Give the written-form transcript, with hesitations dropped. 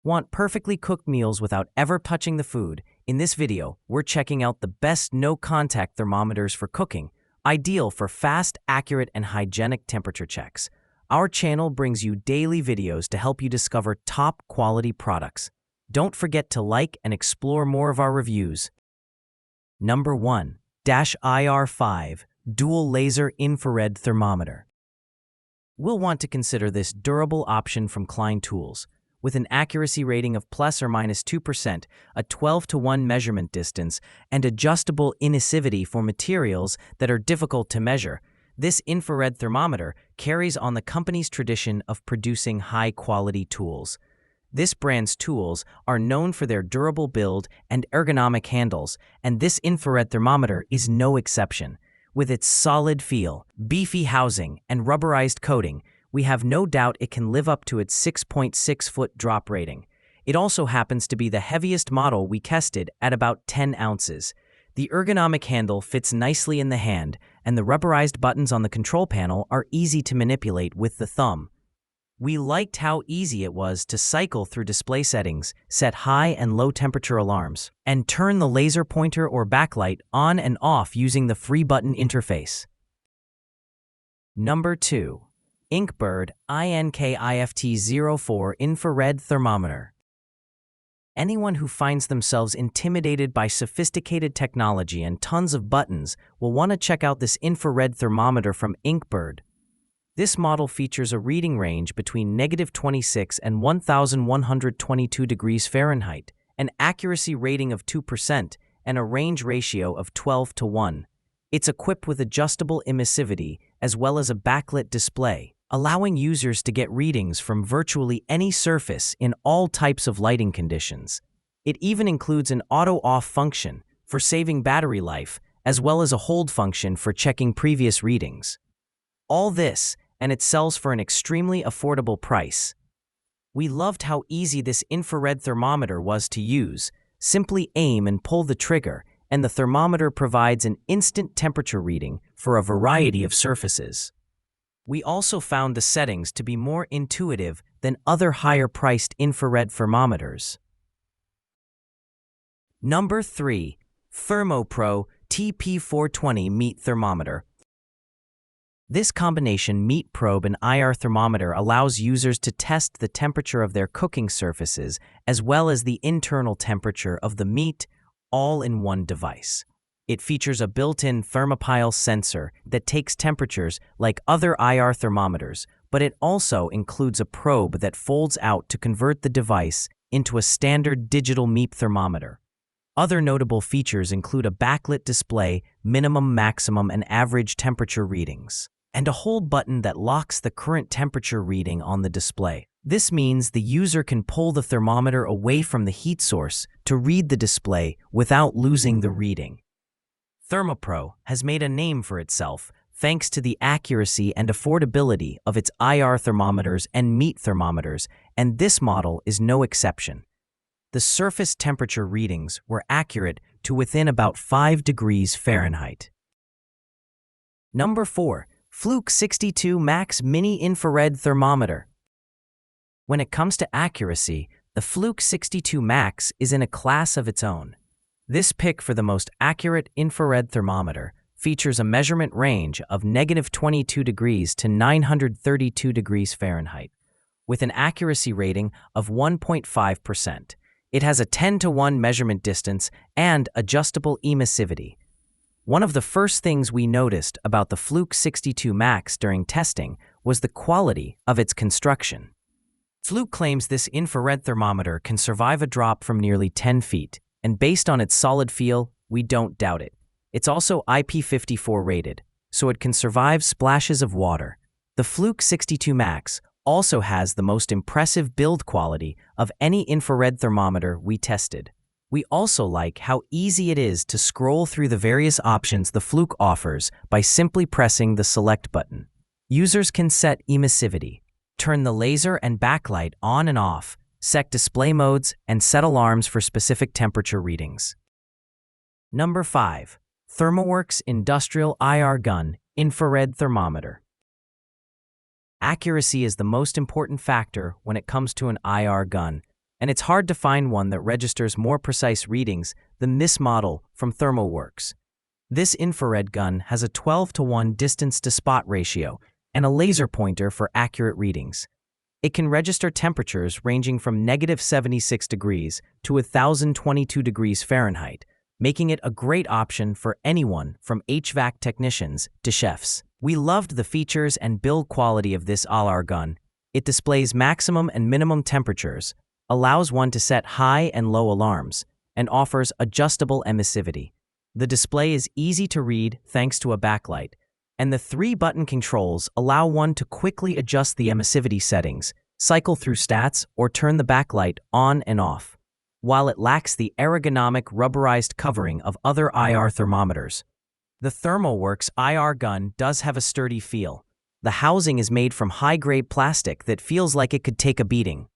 Want perfectly cooked meals without ever touching the food? In this video, we're checking out the best no-contact thermometers for cooking, ideal for fast, accurate, and hygienic temperature checks. Our channel brings you daily videos to help you discover top-quality products. Don't forget to like and explore more of our reviews. Number 1. IR5 Dual Laser Infrared Thermometer. We'll want to consider this durable option from Klein Tools. With an accuracy rating of plus or minus 2%, a 12-to-1 measurement distance, and adjustable emissivity for materials that are difficult to measure, this infrared thermometer carries on the company's tradition of producing high-quality tools. This brand's tools are known for their durable build and ergonomic handles, and this infrared thermometer is no exception. With its solid feel, beefy housing, and rubberized coating, we have no doubt it can live up to its 6.6-foot drop rating. It also happens to be the heaviest model we tested at about 10 ounces. The ergonomic handle fits nicely in the hand, and the rubberized buttons on the control panel are easy to manipulate with the thumb. We liked how easy it was to cycle through display settings, set high and low temperature alarms, and turn the laser pointer or backlight on and off using the free button interface. Number 2. Inkbird INKIFT04 Infrared Thermometer. Anyone who finds themselves intimidated by sophisticated technology and tons of buttons will want to check out this infrared thermometer from Inkbird. This model features a reading range between -26 and 1,122 degrees Fahrenheit, an accuracy rating of 2%, and a range ratio of 12-to-1. It's equipped with adjustable emissivity as well as a backlit display, allowing users to get readings from virtually any surface in all types of lighting conditions. It even includes an auto-off function for saving battery life, as well as a hold function for checking previous readings. All this, and it sells for an extremely affordable price. We loved how easy this infrared thermometer was to use. Simply aim and pull the trigger, and the thermometer provides an instant temperature reading for a variety of surfaces. We also found the settings to be more intuitive than other higher-priced infrared thermometers. Number 3. ThermoPro TP420 Meat Thermometer. This combination meat probe and IR thermometer allows users to test the temperature of their cooking surfaces as well as the internal temperature of the meat, all in one device. It features a built-in thermopile sensor that takes temperatures like other IR thermometers, but it also includes a probe that folds out to convert the device into a standard digital meat thermometer. Other notable features include a backlit display, minimum, maximum, and average temperature readings, and a hold button that locks the current temperature reading on the display. This means the user can pull the thermometer away from the heat source to read the display without losing the reading. ThermoPro has made a name for itself thanks to the accuracy and affordability of its IR thermometers and meat thermometers, and this model is no exception. The surface temperature readings were accurate to within about 5 degrees Fahrenheit. Number 4. Fluke 62 Max Mini Infrared Thermometer. When it comes to accuracy, the Fluke 62 Max is in a class of its own. This pick for the most accurate infrared thermometer features a measurement range of -22 degrees to 932 degrees Fahrenheit, with an accuracy rating of 1.5%. It has a 10-to-1 measurement distance and adjustable emissivity. One of the first things we noticed about the Fluke 62 Max during testing was the quality of its construction. Fluke claims this infrared thermometer can survive a drop from nearly 10 feet, and based on its solid feel, we don't doubt it. It's also IP54 rated, so it can survive splashes of water. The Fluke 62 Max also has the most impressive build quality of any infrared thermometer we tested. We also like how easy it is to scroll through the various options the Fluke offers by simply pressing the select button. Users can set emissivity, turn the laser and backlight on and off, set display modes, and set alarms for specific temperature readings. Number 5. ThermoWorks Industrial IR Gun Infrared Thermometer. Accuracy is the most important factor when it comes to an IR gun. and it's hard to find one that registers more precise readings than this model from ThermoWorks. This infrared gun has a 12-to-1 distance-to-spot ratio and a laser pointer for accurate readings. It can register temperatures ranging from -76 degrees to 1,022 degrees Fahrenheit, making it a great option for anyone from HVAC technicians to chefs. We loved the features and build quality of this all-hour gun. It displays maximum and minimum temperatures, allows one to set high and low alarms, and offers adjustable emissivity. The display is easy to read thanks to a backlight, and the 3-button controls allow one to quickly adjust the emissivity settings, cycle through stats, or turn the backlight on and off. While it lacks the ergonomic rubberized covering of other IR thermometers, the ThermoWorks IR gun does have a sturdy feel. The housing is made from high-grade plastic that feels like it could take a beating.